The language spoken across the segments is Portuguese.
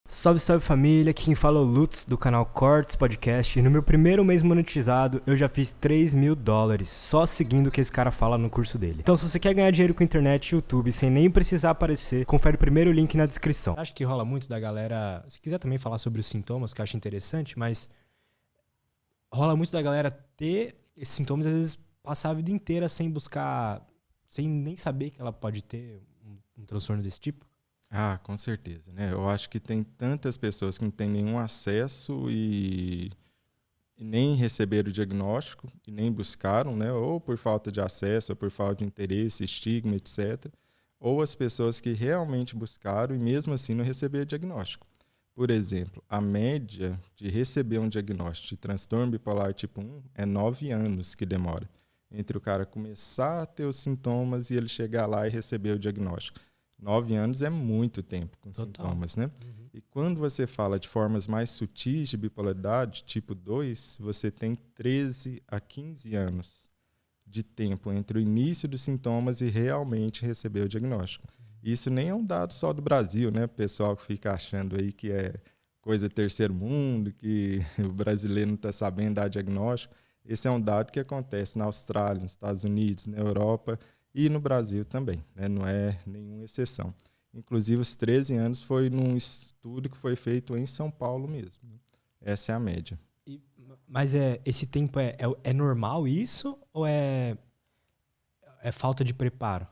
Salve, salve família, aqui quem fala é o Lutz do canal Cortes Podcast e no meu primeiro mês monetizado eu já fiz $3.000 só seguindo o que esse cara fala no curso dele. Então se você quer ganhar dinheiro com internet e YouTube sem nem precisar aparecer, confere o primeiro link na descrição. Acho que rola muito da galera, se quiser também falar sobre os sintomas que eu acho interessante, mas rola muito da galera ter esses sintomas e às vezes passar a vida inteira sem buscar, sem nem saber que ela pode ter um transtorno desse tipo. Ah, com certeza, né? Eu acho que tem tantas pessoas que não têm nenhum acesso e nem receberam o diagnóstico e nem buscaram, né? Ou por falta de acesso, ou por falta de interesse, estigma, etc. Ou as pessoas que realmente buscaram e mesmo assim não receberam o diagnóstico. Por exemplo, a média de receber um diagnóstico de transtorno bipolar tipo 1 é 9 anos que demora entre o cara começar a ter os sintomas e ele chegar lá e receber o diagnóstico. 9 anos é muito tempo com sintomas, né? Uhum. E quando você fala de formas mais sutis de bipolaridade, tipo 2, você tem 13 a 15 anos de tempo entre o início dos sintomas e realmente receber o diagnóstico. Isso nem é um dado só do Brasil, né? O pessoal que fica achando aí que é coisa de terceiro mundo, que o brasileiro não está sabendo dar diagnóstico. Esse é um dado que acontece na Austrália, nos Estados Unidos, na Europa e no Brasil também, né? Não é nenhuma exceção. Inclusive, os 13 anos foi num estudo que foi feito em São Paulo mesmo. Essa é a média. Mas esse tempo é normal isso ou é falta de preparo?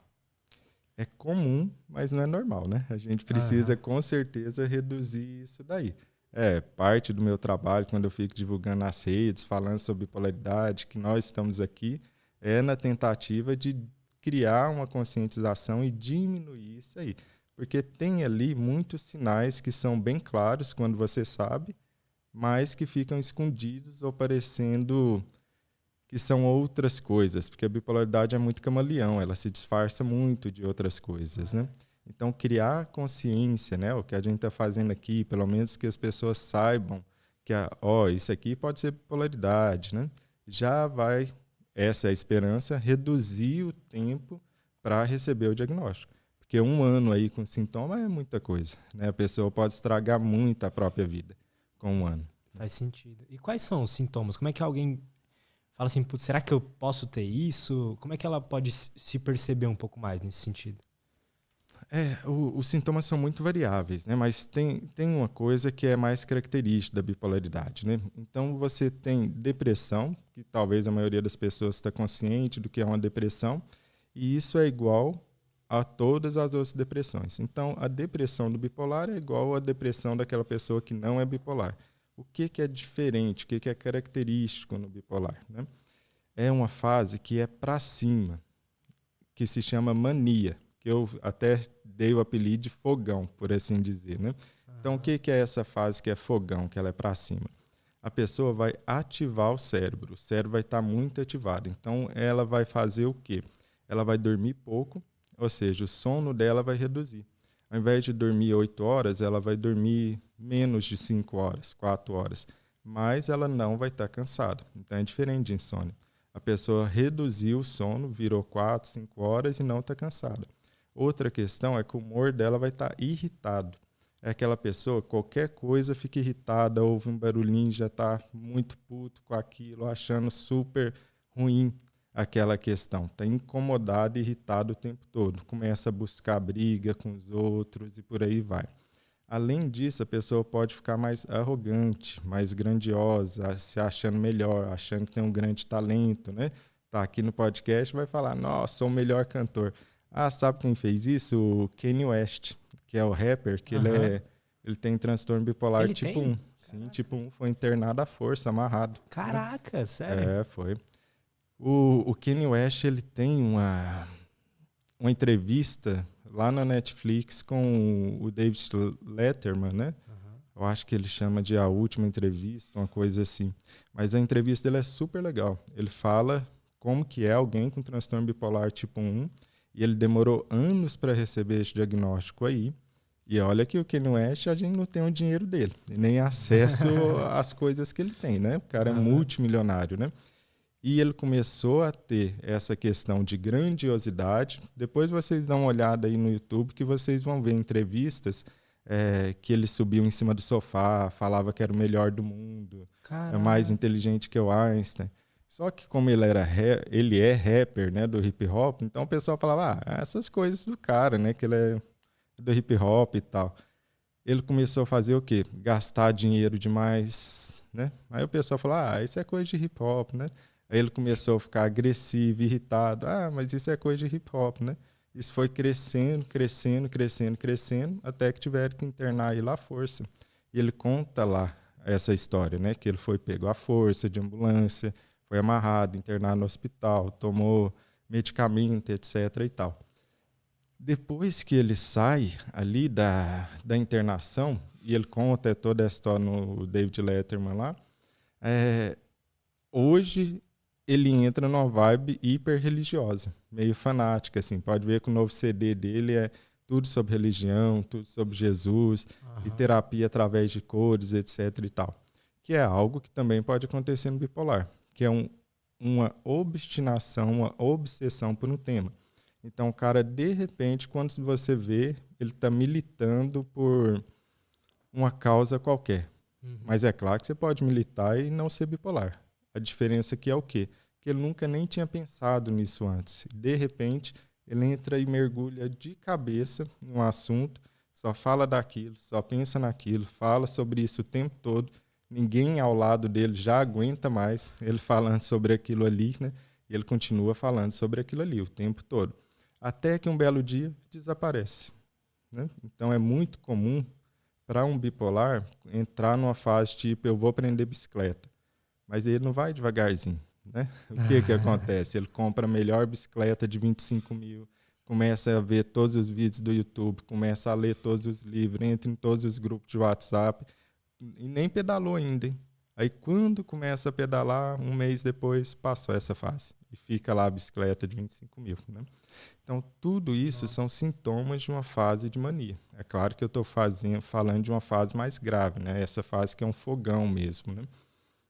É comum, mas não é normal, né? A gente precisa, com certeza, reduzir isso daí. É parte do meu trabalho, quando eu fico divulgando nas redes, falando sobre bipolaridade, que nós estamos aqui, é na tentativa de criar uma conscientização e diminuir isso aí. Porque tem ali muitos sinais que são bem claros quando você sabe, mas que ficam escondidos ou parecendo que são outras coisas, porque a bipolaridade é muito camaleão, ela se disfarça muito de outras coisas, né? Então, criar consciência, né? O que a gente está fazendo aqui, pelo menos que as pessoas saibam que, isso aqui pode ser bipolaridade, né? Já vai, essa é a esperança, reduzir o tempo para receber o diagnóstico. Porque 1 ano aí com sintoma é muita coisa, né? A pessoa pode estragar muito a própria vida com 1 ano. Faz sentido. E quais são os sintomas? Como é que alguém fala assim, putz, será que eu posso ter isso? Como é que ela pode se perceber um pouco mais nesse sentido? Os sintomas são muito variáveis, né? Mas tem uma coisa que é mais característica da bipolaridade, né? Então, você tem depressão, que talvez a maioria das pessoas está consciente do que é uma depressão, e isso é igual a todas as outras depressões. Então, a depressão do bipolar é igual à depressão daquela pessoa que não é bipolar. O que é diferente, o que é característico no bipolar, né? É uma fase que é para cima, que se chama mania, que eu até dei o apelido de fogão, por assim dizer, né? Então, o que é essa fase que é fogão, que ela é para cima? A pessoa vai ativar o cérebro vai estar muito ativado. Então, ela vai fazer o quê? Ela vai dormir pouco, ou seja, o sono dela vai reduzir. Ao invés de dormir 8 horas, ela vai dormir menos de 5 horas, 4 horas. Mas ela não vai estar cansada. Então, é diferente de insônia. A pessoa reduziu o sono, virou 4, 5 horas e não está cansada. Outra questão é que o humor dela vai estar irritado. É aquela pessoa, qualquer coisa fica irritada, ouve um barulhinho, já está muito puto com aquilo, achando super ruim aquela questão. Está incomodado, irritado o tempo todo. Começa a buscar briga com os outros e por aí vai. Além disso, a pessoa pode ficar mais arrogante, mais grandiosa, se achando melhor, achando que tem um grande talento, né? Tá aqui no podcast, vai falar, nossa, sou o melhor cantor. Ah, sabe quem fez isso? O Kanye West, que é o rapper, que ele tem transtorno bipolar Ele tipo tem? 1. Sim, tipo 1, foi internado à força, amarrado. Caraca, sério? Foi. O Kanye West, ele tem uma entrevista lá na Netflix com o David Letterman, né? Eu acho que ele chama de A Última Entrevista, uma coisa assim. Mas a entrevista dele é super legal. Ele fala como que é alguém com transtorno bipolar tipo 1 e ele demorou anos para receber esse diagnóstico aí. E olha que o Kanye West, a gente não tem o dinheiro dele, e nem acesso às coisas que ele tem, né? O cara é multimilionário, né? E ele começou a ter essa questão de grandiosidade. Depois vocês dão uma olhada aí no YouTube que vocês vão ver entrevistas que ele subiu em cima do sofá, falava que era o melhor do mundo, é mais inteligente que o Einstein. Só que como ele é rapper, né, do hip hop, então o pessoal falava, essas coisas do cara, né, que ele é do hip hop e tal. Ele começou a fazer o quê? Gastar dinheiro demais, né? Aí o pessoal falou, isso é coisa de hip hop, né? Aí ele começou a ficar agressivo, irritado. Mas isso é coisa de hip hop, né? Isso foi crescendo, até que tiveram que internar ele à força. E ele conta lá essa história, né? Que ele foi pego à força de ambulância, foi amarrado, internado no hospital, tomou medicamento, etc. e tal. Depois que ele sai ali da internação, e ele conta toda a história no David Letterman lá, hoje ele entra numa vibe hiper religiosa, meio fanática, assim. Pode ver que o novo CD dele é tudo sobre religião, tudo sobre Jesus, e terapia através de cores, etc. e tal. Que é algo que também pode acontecer no bipolar, que é uma obstinação, uma obsessão por um tema. Então, o cara, de repente, quando você vê, ele está militando por uma causa qualquer. Mas é claro que você pode militar e não ser bipolar. A diferença aqui é o quê? Que ele nunca nem tinha pensado nisso antes. De repente, ele entra e mergulha de cabeça no assunto, só fala daquilo, só pensa naquilo, fala sobre isso o tempo todo. Ninguém ao lado dele já aguenta mais ele falando sobre aquilo ali, né? E ele continua falando sobre aquilo ali o tempo todo. Até que um belo dia desaparece, né? Então é muito comum para um bipolar entrar numa fase tipo, eu vou aprender bicicleta. Mas ele não vai devagarzinho, né? O que acontece? Ele compra a melhor bicicleta de 25 mil, começa a ver todos os vídeos do YouTube, começa a ler todos os livros, entra em todos os grupos de WhatsApp e nem pedalou ainda, hein? Aí quando começa a pedalar, um mês depois, passou essa fase. E fica lá a bicicleta de 25 mil, né? Então, tudo isso são sintomas de uma fase de mania. É claro que eu estou falando de uma fase mais grave, né? Essa fase que é um fogão mesmo, né?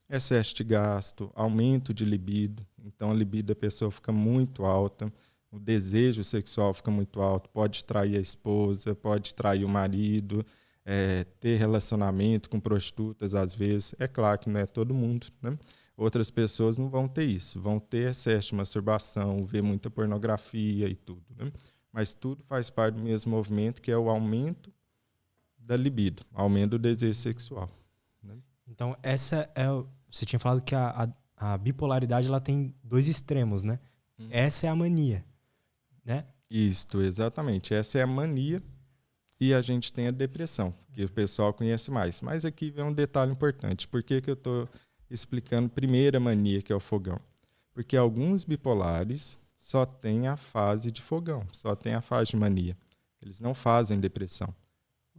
Excesso de gasto, aumento de libido. Então, a libido da pessoa fica muito alta, o desejo sexual fica muito alto, pode trair a esposa, pode trair o marido, ter relacionamento com prostitutas às vezes. É claro que não é todo mundo, né? Outras pessoas não vão ter isso, vão ter excesso de masturbação, ver muita pornografia e tudo, né? Mas tudo faz parte do mesmo movimento, que é o aumento da libido, aumento do desejo sexual, né? Então, você tinha falado que a bipolaridade ela tem dois extremos, né? Essa é a mania, né? Isso, exatamente. Essa é a mania. E a gente tem a depressão, que o pessoal conhece mais. Mas aqui vem um detalhe importante. Por que eu estou explicando primeiro a mania, que é o fogão? Porque alguns bipolares só têm a fase de fogão, só têm a fase de mania. Eles não fazem depressão.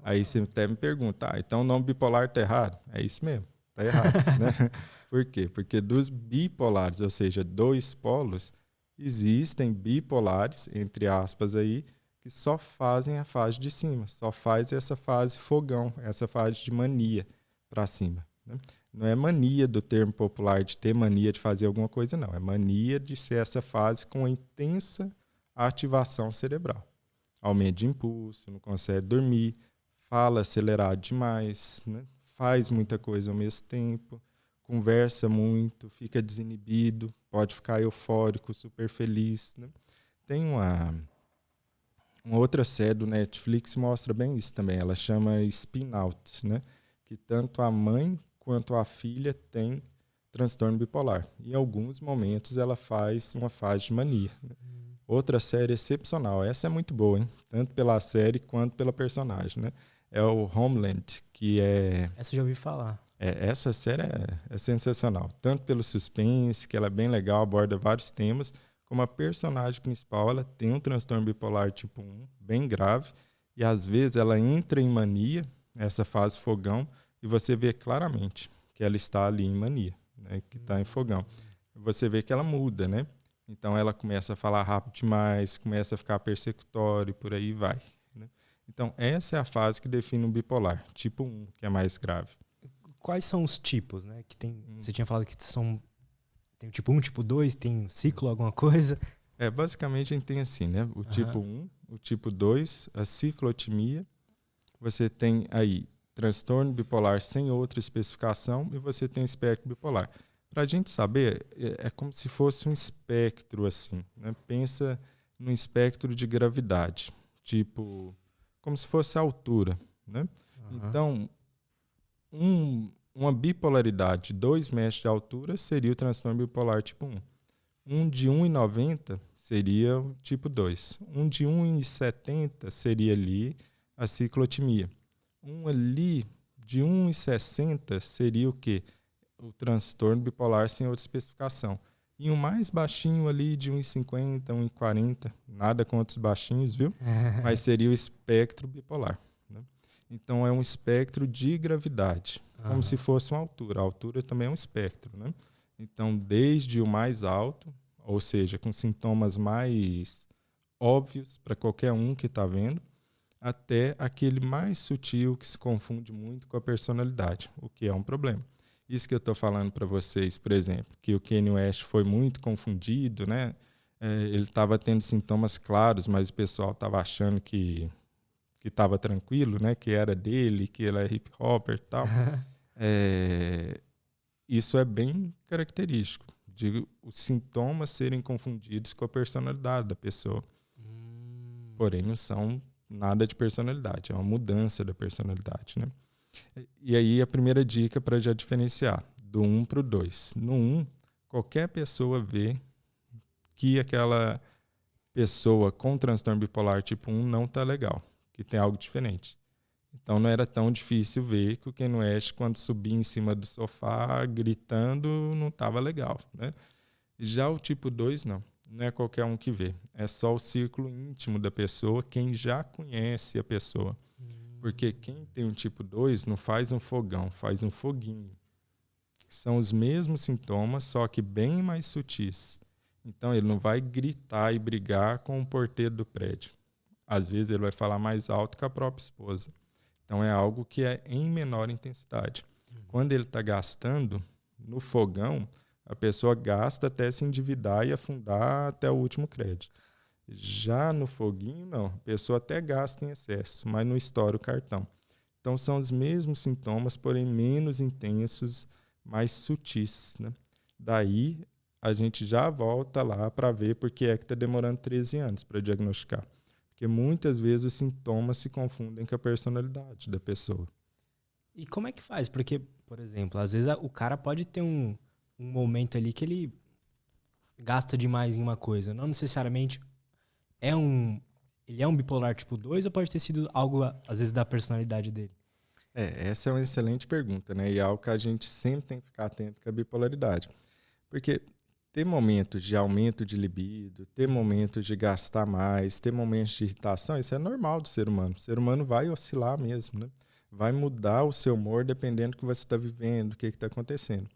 Aí você até me pergunta, então o nome bipolar está errado? É isso mesmo, está errado, né? Por quê? Porque dos bipolares, ou seja, dois polos, existem bipolares, entre aspas aí, que só fazem a fase de cima, só faz essa fase fogão, essa fase de mania para cima, né? Não é mania do termo popular de ter mania de fazer alguma coisa, não. É mania de ser essa fase com intensa ativação cerebral. Aumento de impulso, não consegue dormir, fala acelerado demais, né? Faz muita coisa ao mesmo tempo, conversa muito, fica desinibido, pode ficar eufórico, super feliz, né? Tem uma outra série do Netflix mostra bem isso também. Ela chama Spin Out, né? Que tanto a mãe quanto a filha tem transtorno bipolar. Em alguns momentos ela faz uma fase de mania, né? Outra série excepcional. Essa é muito boa, hein? Tanto pela série quanto pela personagem, né? É o Homeland, que é... Essa eu já ouvi falar. Essa série é sensacional. Tanto pelo suspense, que ela é bem legal, aborda vários temas, como a personagem principal, ela tem um transtorno bipolar tipo 1, bem grave, e às vezes ela entra em mania, essa fase fogão, e você vê claramente que ela está ali em mania, né, que está em fogão. Você vê que ela muda, né? Então ela começa a falar rápido demais, começa a ficar persecutória e por aí vai, né? Então essa é a fase que define um bipolar, tipo 1, que é mais grave. Quais são os tipos, né? Que tem, você tinha falado que tem o tipo 1, tipo 2, tem um ciclo, alguma coisa? Basicamente a gente tem assim, né? O tipo 1, o tipo 2, a ciclotimia, você tem aí transtorno bipolar sem outra especificação e você tem espectro bipolar. Para a gente saber, é como se fosse um espectro assim, né? Pensa num espectro de gravidade, tipo, como se fosse a altura, né? Então, uma bipolaridade de 2 metros de altura seria o transtorno bipolar tipo 1. Um de 1,90 seria o tipo 2. Um de 1,70 seria ali a ciclotimia. Um ali de 1,60 seria o quê? O transtorno bipolar sem outra especificação. E um mais baixinho ali de 1,50, 1,40, nada contra os baixinhos, viu? Mas seria o espectro bipolar. Né? Então é um espectro de gravidade, como se fosse uma altura. A altura também é um espectro. Né? Então, desde o mais alto, ou seja, com sintomas mais óbvios para qualquer um que está vendo, até aquele mais sutil que se confunde muito com a personalidade, o que é um problema. Isso que eu estou falando para vocês, por exemplo, que o Kanye West foi muito confundido, né? Ele estava tendo sintomas claros, mas o pessoal estava achando que estava tranquilo, né? Que era dele, que ele é hip hopper e tal. Isso é bem característico de os sintomas serem confundidos com a personalidade da pessoa. Porém, não são nada de personalidade, é uma mudança da personalidade, né? E aí a primeira dica para já diferenciar do 1 para o 2. No 1, qualquer pessoa vê que aquela pessoa com transtorno bipolar tipo 1 não está legal, que tem algo diferente. Então não era tão difícil ver que o Kanye West, quando subia em cima do sofá gritando, não estava legal, né? Já o tipo 2 não é qualquer um que vê. É só o círculo íntimo da pessoa, quem já conhece a pessoa. Porque quem tem um tipo 2 não faz um fogão, faz um foguinho. São os mesmos sintomas, só que bem mais sutis. Então ele não vai gritar e brigar com o porteiro do prédio. Às vezes ele vai falar mais alto que a própria esposa. Então é algo que é em menor intensidade. Quando ele está gastando, no fogão, a pessoa gasta até se endividar e afundar até o último crédito. Já no foguinho, não. A pessoa até gasta em excesso, mas não estoura o cartão. Então são os mesmos sintomas, porém menos intensos, mais sutis. Né? Daí a gente já volta lá para ver por que é que está demorando 13 anos para diagnosticar. Porque muitas vezes os sintomas se confundem com a personalidade da pessoa. E como é que faz? Porque, por exemplo, às vezes o cara pode ter um momento ali que ele gasta demais em uma coisa. Não necessariamente ele é um bipolar tipo 2 ou pode ter sido algo, às vezes, da personalidade dele? Essa é uma excelente pergunta, né? E é algo que a gente sempre tem que ficar atento com a bipolaridade. Porque ter momentos de aumento de libido, ter momentos de gastar mais, ter momentos de irritação, isso é normal do ser humano. O ser humano vai oscilar mesmo, né? Vai mudar o seu humor dependendo do que você está vivendo, do que está acontecendo.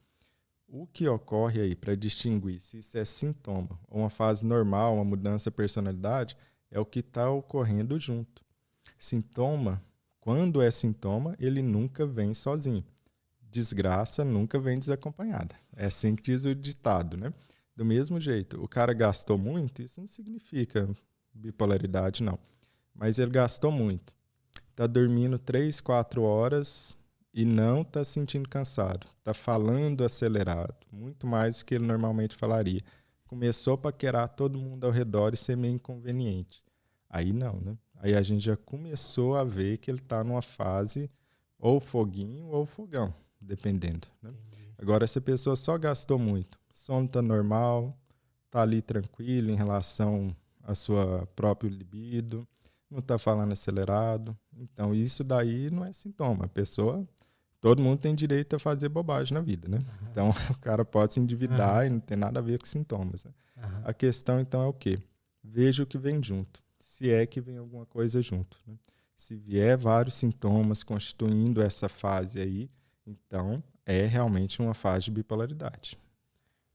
O que ocorre aí para distinguir se isso é sintoma ou uma fase normal, uma mudança de personalidade, é o que está ocorrendo junto. Sintoma, quando é sintoma, ele nunca vem sozinho. Desgraça nunca vem desacompanhada. É assim que diz o ditado, né? Do mesmo jeito, o cara gastou muito, isso não significa bipolaridade, não. Mas ele gastou muito. Está dormindo 3, 4 horas e não está sentindo cansado. Está falando acelerado, muito mais do que ele normalmente falaria. Começou a paquerar todo mundo ao redor e ser meio inconveniente. Aí não, né? Aí a gente já começou a ver que ele está numa fase ou foguinho ou fogão, dependendo. Né? Agora, se a pessoa só gastou muito, sono está normal, está ali tranquilo em relação à sua própria libido, não está falando acelerado, então isso daí não é sintoma. A pessoa, todo mundo tem direito a fazer bobagem na vida, né? Então o cara pode se endividar e não tem nada a ver com sintomas. Né? A questão então é o quê? Veja o que vem junto, se é que vem alguma coisa junto. Né? Se vier vários sintomas constituindo essa fase aí, então é realmente uma fase de bipolaridade.